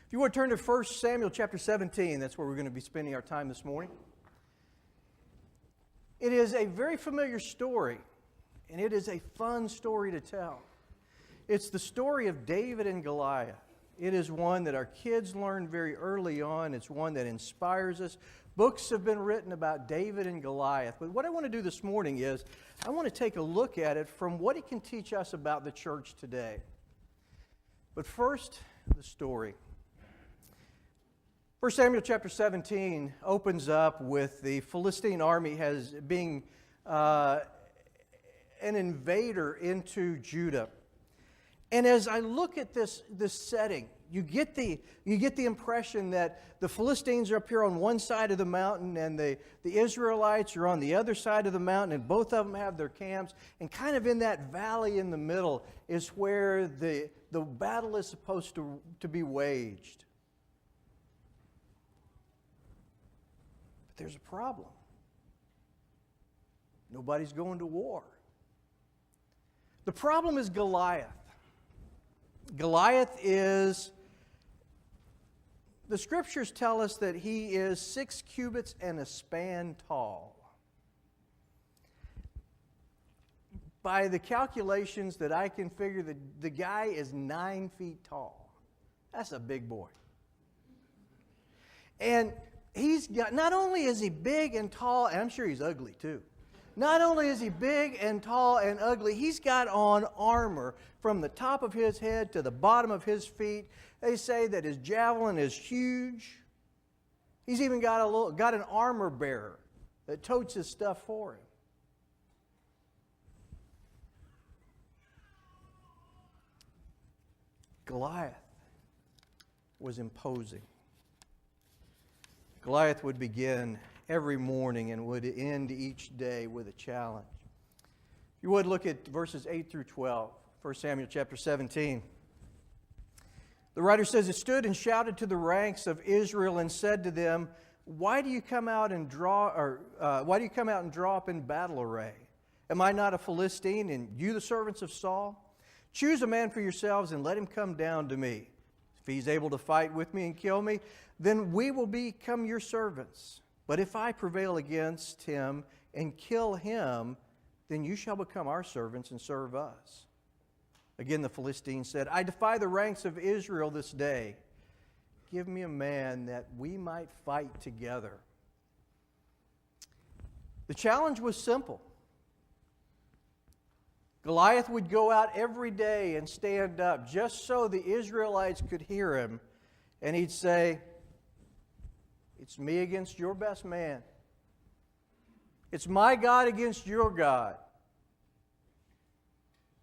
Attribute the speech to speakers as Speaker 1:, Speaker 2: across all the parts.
Speaker 1: If you want to turn to 1 Samuel chapter 17, that's where we're going to be spending our time this morning. It is a very familiar story, and it is a fun story to tell. It's the story of David and Goliath. It is one that our kids learn very early on. It's one that inspires us. Books have been written about David and Goliath. But what I want to do this morning is I want to take a look at it from what it can teach us about the church today. But first, the story. 1 Samuel chapter 17 opens up with the Philistine army being an invader into Judah. And as I look at this setting, you get the impression that the Philistines are up here on one side of the mountain and the Israelites are on the other side of the mountain, and both of them have their camps. And kind of in that valley in the middle is where the battle is supposed to be waged. But there's a problem. Nobody's going to war. The problem is Goliath. Goliath is, the scriptures tell us that he is 6 cubits and a span tall. By the calculations that I can figure, the guy is 9 feet tall. That's a big boy. And he's got, not only is he big and tall, and I'm sure he's ugly too. Not only is he big and tall and ugly, he's got on armor from the top of his head to the bottom of his feet. They say that his javelin is huge. He's even got an armor bearer that totes his stuff for him. Goliath was imposing. Goliath would begin every morning and would end each day with a challenge. If you would look at verses 8 through 12, 1 Samuel chapter 17. The writer says, "It stood and shouted to the ranks of Israel and said to them, why do you come out and draw up in battle array? Am I not a Philistine, and you the servants of Saul? Choose a man for yourselves and let him come down to me. If he's able to fight with me and kill me, then we will become your servants. But if I prevail against him and kill him, then you shall become our servants and serve us." Again the Philistines said, "I defy the ranks of Israel this day. Give me a man that we might fight together." The challenge was simple. Goliath would go out every day and stand up just so the Israelites could hear him, and he'd say, "It's me against your best man. It's my God against your God.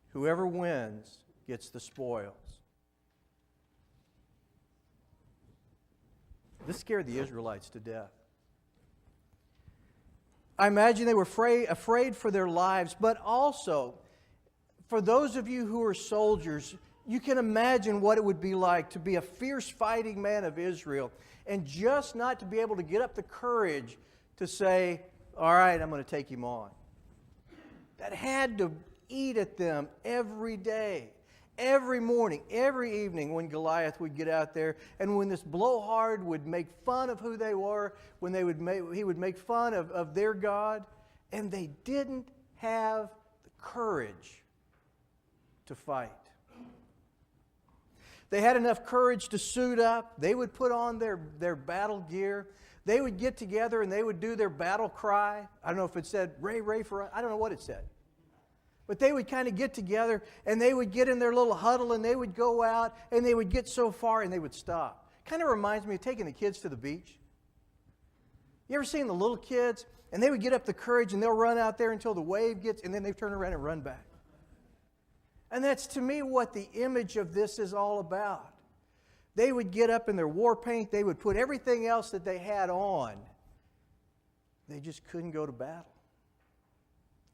Speaker 1: Whoever wins gets the spoils." This scared the Israelites to death. I imagine they were afraid for their lives, but also, for those of you who are soldiers, you can imagine what it would be like to be a fierce fighting man of Israel and just not to be able to get up the courage to say, "All right, I'm going to take him on." That had to eat at them every day, every morning, every evening when Goliath would get out there, and when this blowhard would make fun of who they were, when he would make fun of their God, and they didn't have the courage to fight. They had enough courage to suit up. They would put on their battle gear. They would get together and they would do their battle cry. I don't know if it said, "Ray, Ray for us." I don't know what it said. But they would kind of get together and they would get in their little huddle and they would go out and they would get so far and they would stop. Kind of reminds me of taking the kids to the beach. You ever seen the little kids? And they would get up the courage and they'll run out there until the wave gets, and then they turn around and run back. And that's, to me, what the image of this is all about. They would get up in their war paint. They would put everything else that they had on. They just couldn't go to battle.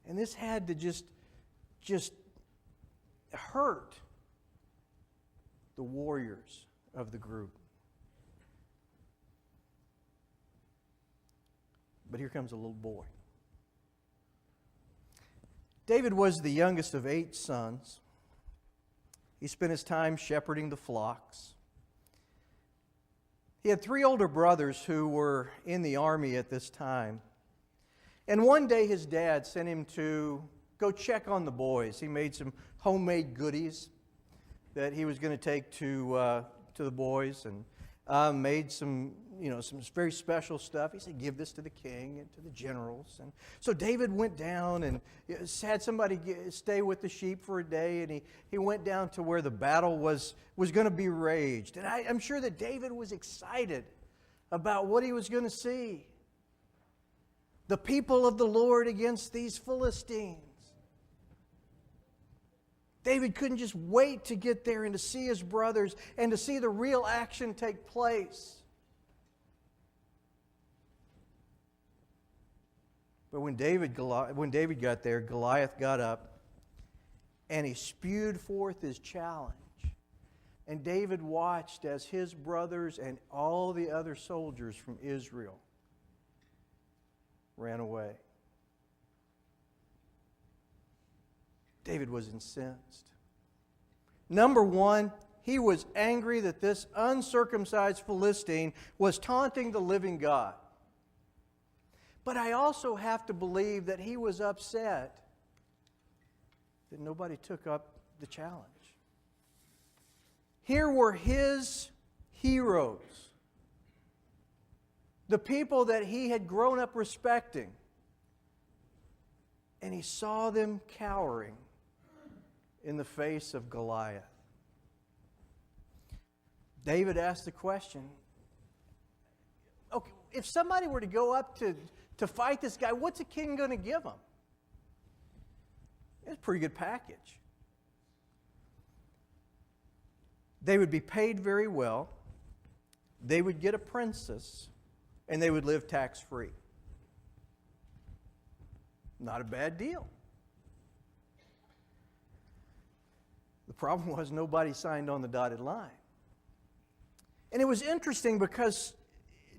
Speaker 1: And this had to just hurt the warriors of the group. But here comes a little boy. David was the youngest of 8 sons. He spent his time shepherding the flocks. He had 3 older brothers who were in the army at this time. And one day his dad sent him to go check on the boys. He made some homemade goodies that he was going to take to the boys, and made some very special stuff. He said, give this to the king and to the generals. And so David went down and had somebody stay with the sheep for a day, and he went down to where the battle was going to be raged. And I'm sure that David was excited about what he was going to see. The people of the Lord against these Philistines. David couldn't just wait to get there and to see his brothers and to see the real action take place. But when David got there, Goliath got up and he spewed forth his challenge. And David watched as his brothers and all the other soldiers from Israel ran away. David was incensed. Number one, he was angry that this uncircumcised Philistine was taunting the living God. But I also have to believe that he was upset that nobody took up the challenge. Here were his heroes, the people that he had grown up respecting, and he saw them cowering in the face of Goliath. David asked the question, okay, if somebody were to go up to fight this guy, what's a king going to give him? It's a pretty good package. They would be paid very well, they would get a princess, and they would live tax-free. Not a bad deal. The problem was nobody signed on the dotted line. And it was interesting because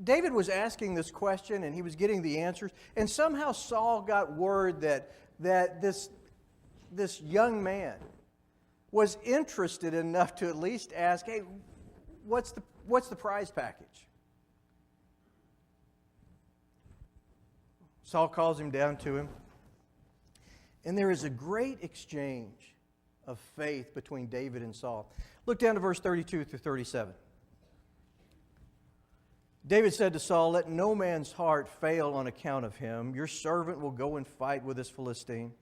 Speaker 1: David was asking this question and he was getting the answers, and somehow Saul got word that this young man was interested enough to at least ask, hey, what's the prize package? Saul calls him down to him, and there is a great exchange of faith between David and Saul. Look down to verse 32 through 37. David said to Saul, let no man's heart fail on account of him. Your servant will go and fight with this Philistine.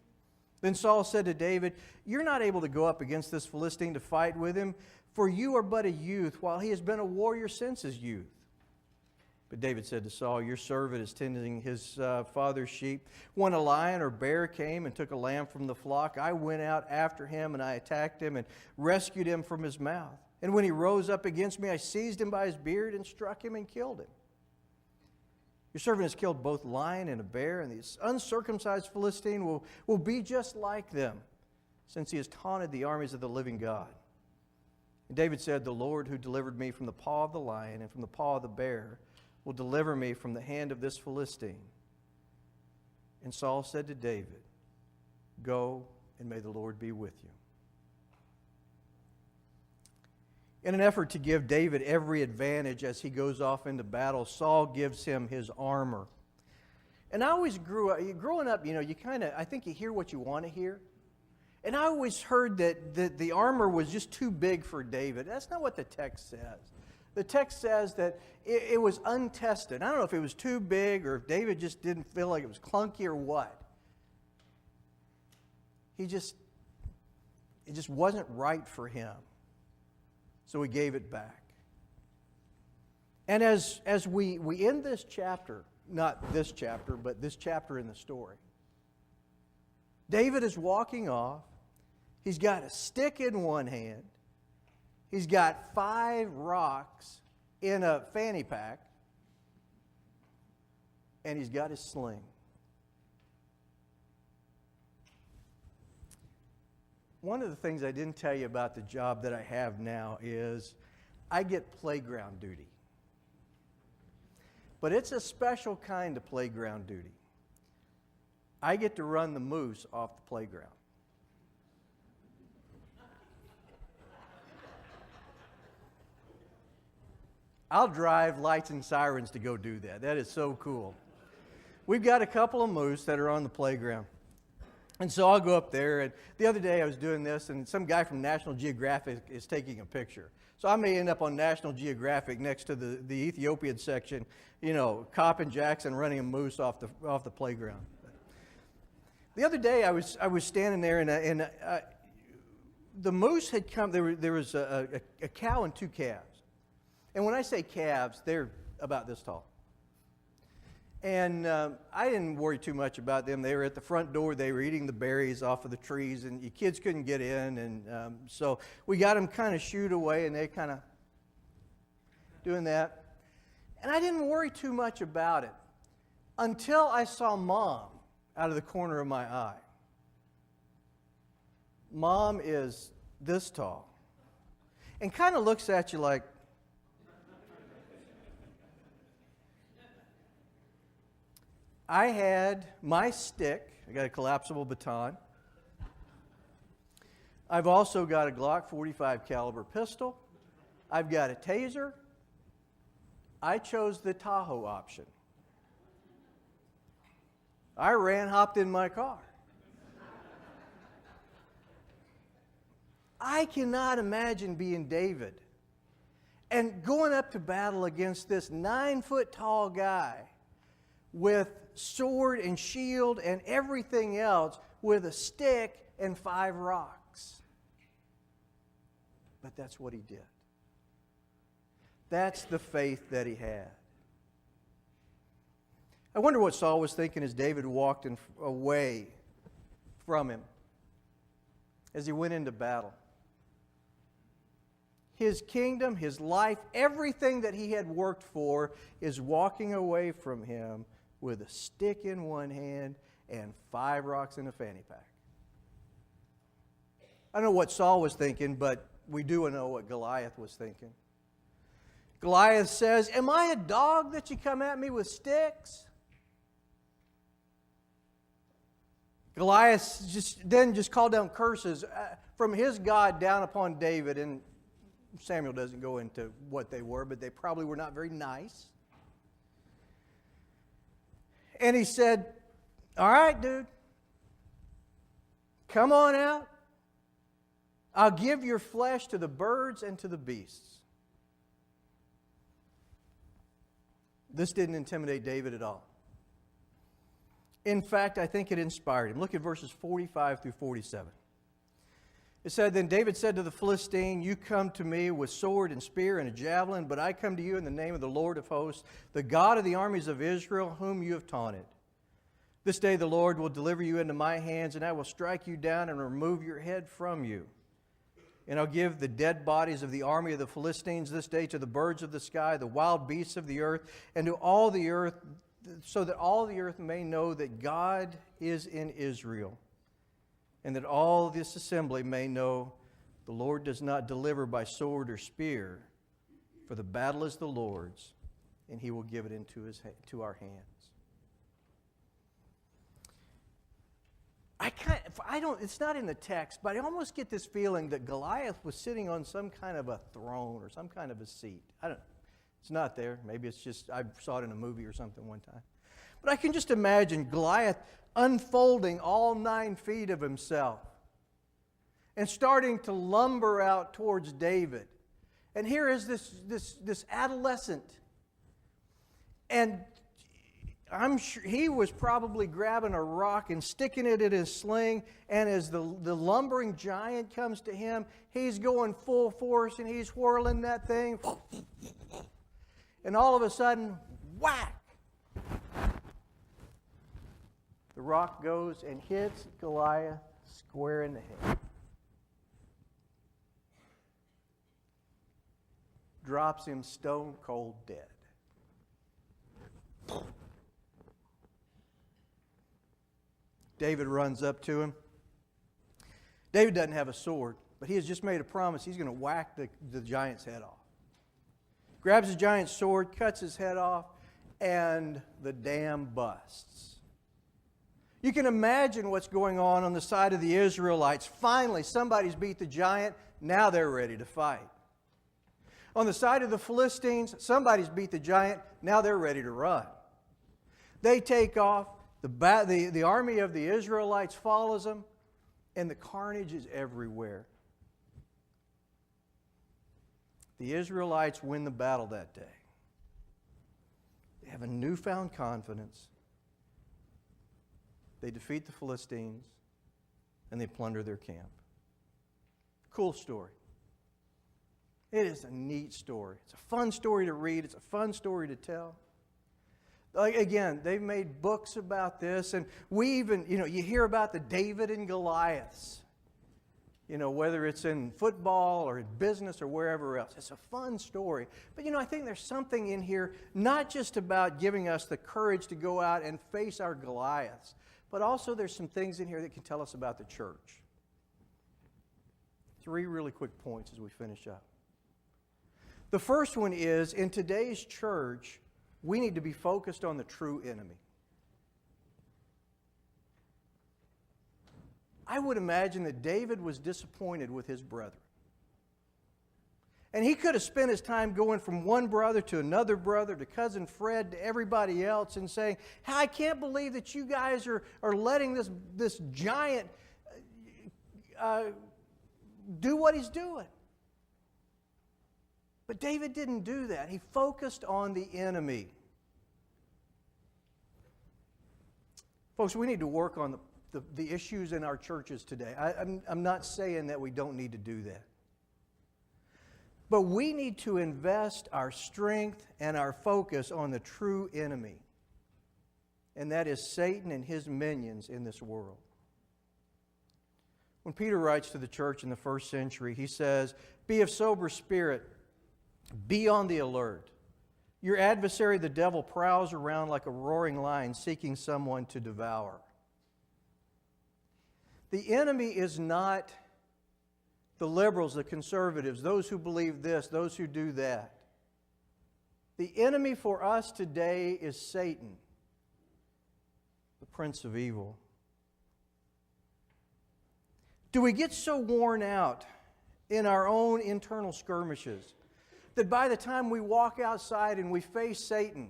Speaker 1: Then Saul said to David, you're not able to go up against this Philistine to fight with him, for you are but a youth, while he has been a warrior since his youth. But David said to Saul, your servant is tending his father's sheep. When a lion or bear came and took a lamb from the flock, I went out after him and I attacked him and rescued him from his mouth. And when he rose up against me, I seized him by his beard and struck him and killed him. Your servant has killed both lion and a bear, and the uncircumcised Philistine will be just like them, since he has taunted the armies of the living God. And David said, the Lord who delivered me from the paw of the lion and from the paw of the bear will deliver me from the hand of this Philistine. And Saul said to David, go, and may the Lord be with you. In an effort to give David every advantage as he goes off into battle, Saul gives him his armor. And I always growing up, I think you hear what you want to hear. And I always heard that the armor was just too big for David. That's not what the text says. The text says that it was untested. I don't know if it was too big or if David just didn't feel like it was clunky or what. It just wasn't right for him. So he gave it back. And as we end this chapter, not this chapter, but this chapter in the story, David is walking off. He's got a stick in one hand. He's got 5 rocks in a fanny pack. And he's got his sling. One of the things I didn't tell you about the job that I have now is I get playground duty. But it's a special kind of playground duty. I get to run the moose off the playground. I'll drive lights and sirens to go do that. That is so cool. We've got a couple of moose that are on the playground. And so I'll go up there. And the other day I was doing this, and some guy from National Geographic is taking a picture. So I may end up on National Geographic next to the Ethiopian section, Cop and Jackson running a moose off the playground. The other day I was standing there, and the moose had come. There was a cow and two calves. And when I say calves, they're about this tall. And I didn't worry too much about them. They were at the front door. They were eating the berries off of the trees, and your kids couldn't get in. And so we got them kind of shooed away, and they kind of doing that. And I didn't worry too much about it until I saw Mom out of the corner of my eye. Mom is this tall and kind of looks at you like, I had my stick. I got a collapsible baton. I've also got a Glock 45 caliber pistol. I've got a taser. I chose the Tahoe option. I hopped in my car. I cannot imagine being David and going up to battle against this 9-foot tall guy with sword and shield and everything else with a stick and 5 rocks. But that's what he did. That's the faith that he had. I wonder what Saul was thinking as David walked away from him as he went into battle. His kingdom, his life, everything that he had worked for is walking away from him with a stick in one hand and 5 rocks in a fanny pack. I don't know what Saul was thinking, but we do know what Goliath was thinking. Goliath says, "Am I a dog that you come at me with sticks?" Goliath just called down curses from his God down upon David, and Samuel doesn't go into what they were, but they probably were not very nice. And he said, "All right, dude, come on out. I'll give your flesh to the birds and to the beasts." This didn't intimidate David at all. In fact, I think it inspired him. Look at verses 45 through 47. It said, "Then David said to the Philistine, 'You come to me with sword and spear and a javelin, but I come to you in the name of the Lord of hosts, the God of the armies of Israel, whom you have taunted. This day the Lord will deliver you into my hands, and I will strike you down and remove your head from you. And I'll give the dead bodies of the army of the Philistines this day to the birds of the sky, the wild beasts of the earth, and to all the earth, so that all the earth may know that God is in Israel, and that all this assembly may know the Lord does not deliver by sword or spear, for the battle is the Lord's, and he will give it into our hands.'" It's not in the text, but I almost get this feeling that Goliath was sitting on some kind of a throne or some kind of a seat. It's not there. Maybe it's just, I saw it in a movie or something one time. But I can just imagine Goliath unfolding all 9 feet of himself and starting to lumber out towards David. And here is this adolescent. And I'm sure he was probably grabbing a rock and sticking it in his sling. And as the lumbering giant comes to him, he's going full force and he's whirling that thing. And all of a sudden, whack! The rock goes and hits Goliath square in the head. Drops him stone cold dead. David runs up to him. David doesn't have a sword, but he has just made a promise he's going to whack the giant's head off. Grabs the giant's sword, cuts his head off, and the dam busts. You can imagine what's going on the side of the Israelites. Finally, somebody's beat the giant. Now they're ready to fight. On the side of the Philistines, somebody's beat the giant. Now they're ready to run. They take off. The army of the Israelites follows them, and the carnage is everywhere. The Israelites win the battle that day. They have a newfound confidence. They defeat the Philistines, and they plunder their camp. Cool story. It is a neat story. It's a fun story to read. It's a fun story to tell. Again, they've made books about this, and we even, you hear about the David and Goliaths. Whether it's in football or in business or wherever else. It's a fun story. But, I think there's something in here, not just about giving us the courage to go out and face our Goliaths, but also there's some things in here that can tell us about the church. 3 really quick points as we finish up. The first one is, in today's church, we need to be focused on the true enemy. I would imagine that David was disappointed with his brethren. And he could have spent his time going from one brother to another brother, to cousin Fred, to everybody else, and saying, hey, I can't believe that you guys are letting this giant do what he's doing. But David didn't do that. He focused on the enemy. Folks, we need to work on the issues in our churches today. I'm not saying that we don't need to do that. But we need to invest our strength and our focus on the true enemy. And that is Satan and his minions in this world. When Peter writes to the church in the first century, he says, be of sober spirit, be on the alert. Your adversary, the devil, prowls around like a roaring lion seeking someone to devour. The enemy is not the liberals, the conservatives, those who believe this, those who do that. The enemy for us today is Satan, the prince of evil. Do we get so worn out in our own internal skirmishes that by the time we walk outside and we face Satan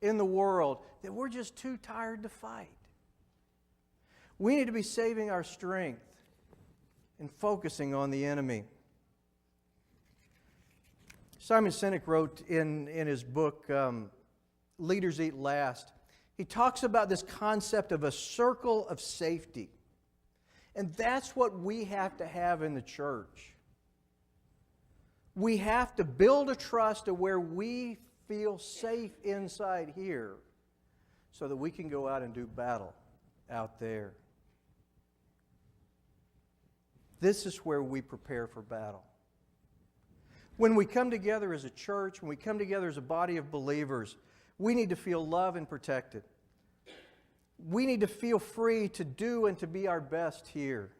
Speaker 1: in the world, that we're just too tired to fight? We need to be saving our strength and focusing on the enemy. Simon Sinek wrote in his book, Leaders Eat Last, he talks about this concept of a circle of safety. And that's what we have to have in the church. We have to build a trust to where we feel safe inside here so that we can go out and do battle out there. This is where we prepare for battle. When we come together as a church, when we come together as a body of believers, we need to feel loved and protected. We need to feel free to do and to be our best here.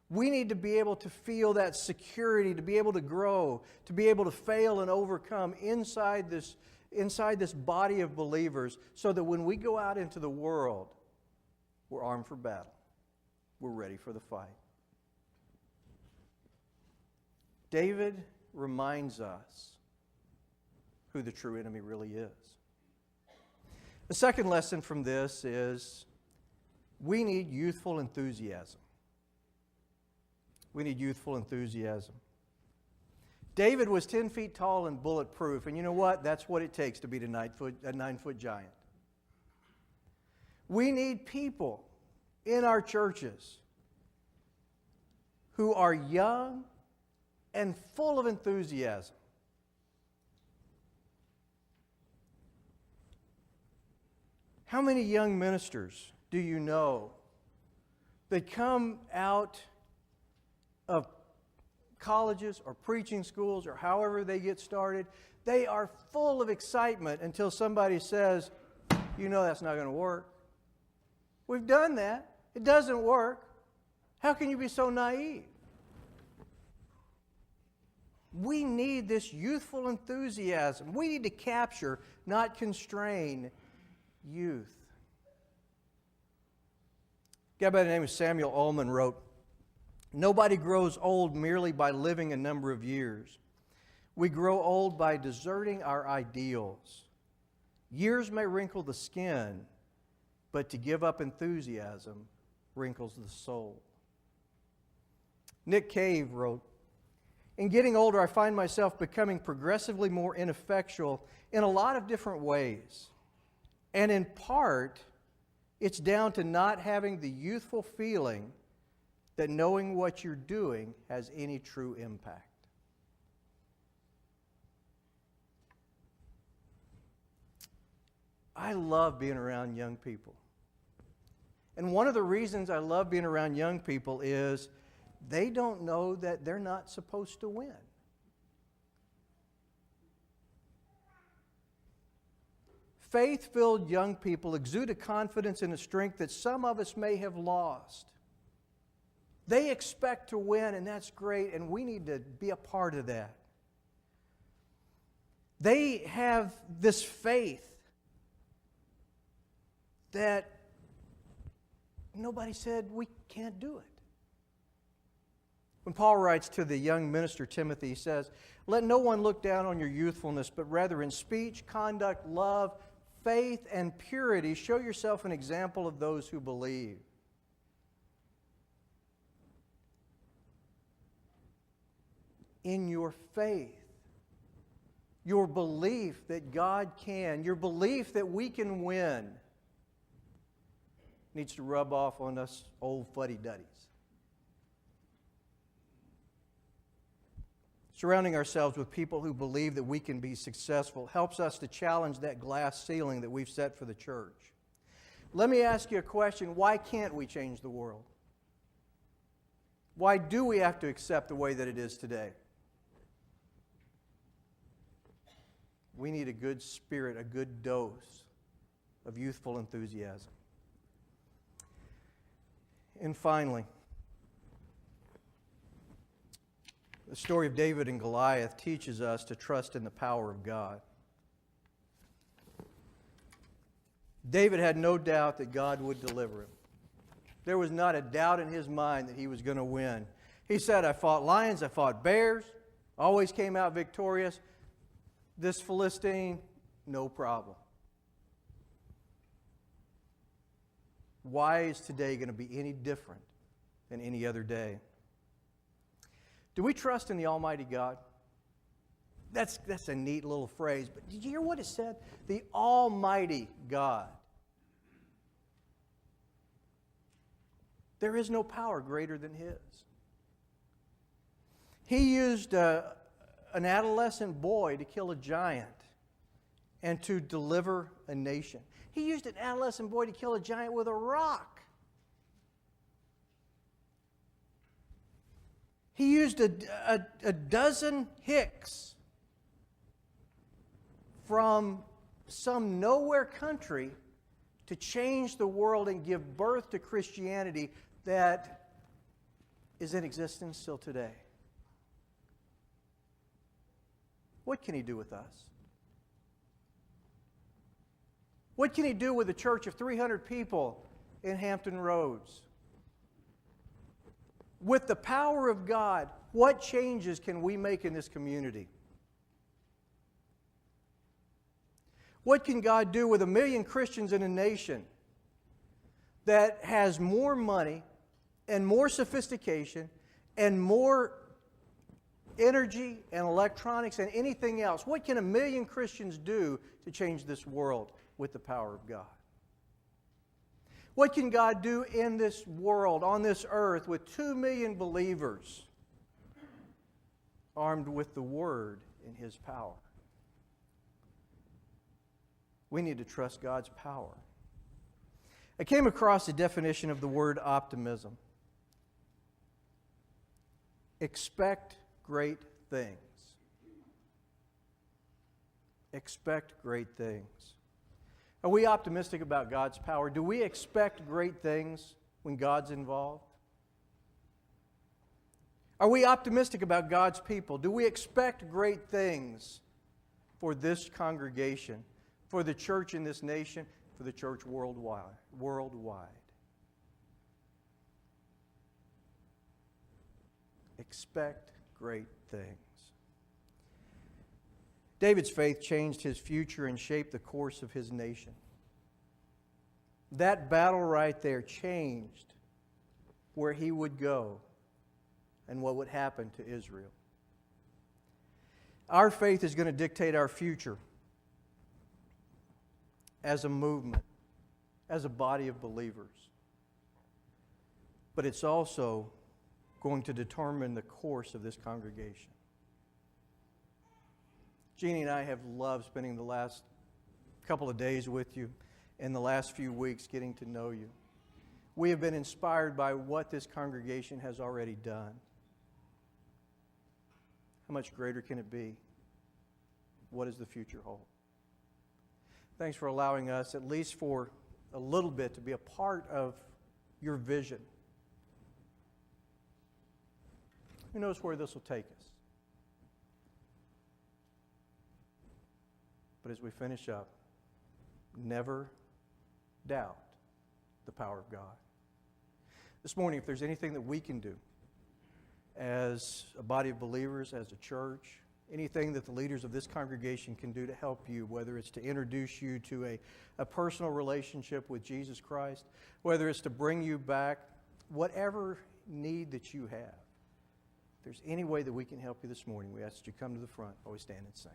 Speaker 1: We need to be able to feel that security, to be able to grow, to be able to fail and overcome inside this body of believers, so that when we go out into the world, we're armed for battle. We're ready for the fight. David reminds us who the true enemy really is. The second lesson from this is we need youthful enthusiasm. We need youthful enthusiasm. David was 10 feet tall and bulletproof, and you know what? That's what it takes to beat a 9-foot giant. We need people in our churches who are young and full of enthusiasm. How many young ministers do you know that come out of colleges or preaching schools or however they get started? They are full of excitement until somebody says, you know that's not going to work. We've done that. It doesn't work. How can you be so naive? We need this youthful enthusiasm. We need to capture, not constrain, youth. A guy by the name of Samuel Ullman wrote, "Nobody grows old merely by living a number of years. We grow old by deserting our ideals. Years may wrinkle the skin, but to give up enthusiasm wrinkles the soul. Nick Cave wrote, "In getting older, I find myself becoming progressively more ineffectual in a lot of different ways. And in part, it's down to not having the youthful feeling that knowing what you're doing has any true impact." I love being around young people. And one of the reasons I love being around young people is they don't know that they're not supposed to win. Faith-filled young people exude a confidence and a strength that some of us may have lost. They expect to win, and that's great, and we need to be a part of that. They have this faith that nobody said we can't do it. When Paul writes to the young minister Timothy, he says, "Let no one look down on your youthfulness, but rather in speech, conduct, love, faith, and purity, show yourself an example of those who believe." In your faith, your belief that God can, your belief that we can win, needs to rub off on us old fuddy-duddies. Surrounding ourselves with people who believe that we can be successful helps us to challenge that glass ceiling that we've set for the church. Let me ask you a question. Why can't we change the world? Why do we have to accept the way that it is today? We need a good spirit, a good dose of youthful enthusiasm. And finally, the story of David and Goliath teaches us to trust in the power of God. David had no doubt that God would deliver him. There was not a doubt in his mind that he was going to win. He said, "I fought lions, I fought bears, always came out victorious. This Philistine, no problem." Why is today going to be any different than any other day? Do we trust in the Almighty God? That's a neat little phrase, but did you hear what it said? The Almighty God. There is no power greater than His. He used an adolescent boy to kill a giant and to deliver a nation. He used an adolescent boy to kill a giant with a rock. He used a dozen hicks from some nowhere country to change the world and give birth to Christianity that is in existence still today. What can He do with us? What can He do with a church of 300 people in Hampton Roads? With the power of God, what changes can we make in this community? What can God do with 1 million Christians in a nation that has more money and more sophistication and more energy and electronics and anything else? What can 1 million Christians do to change this world with the power of God? What can God do in this world, on this earth, with 2 million believers armed with the Word in His power? We need to trust God's power. I came across a definition of the word optimism. Expect great things. Expect great things. Are we optimistic about God's power? Do we expect great things when God's involved? Are we optimistic about God's people? Do we expect great things for this congregation, for the church in this nation, for the church worldwide? Expect great things. David's faith changed his future and shaped the course of his nation. That battle right there changed where he would go and what would happen to Israel. Our faith is going to dictate our future as a movement, as a body of believers. But it's also going to determine the course of this congregation. Jeannie and I have loved spending the last couple of days with you and the last few weeks getting to know you. We have been inspired by what this congregation has already done. How much greater can it be? What does the future hold? Thanks for allowing us, at least for a little bit, to be a part of your vision. Who knows where this will take us? But as we finish up, never doubt the power of God. This morning, if there's anything that we can do as a body of believers, as a church, anything that the leaders of this congregation can do to help you, whether it's to introduce you to a personal relationship with Jesus Christ, whether it's to bring you back, whatever need that you have, if there's any way that we can help you this morning, we ask that you come to the front while we stand and sing.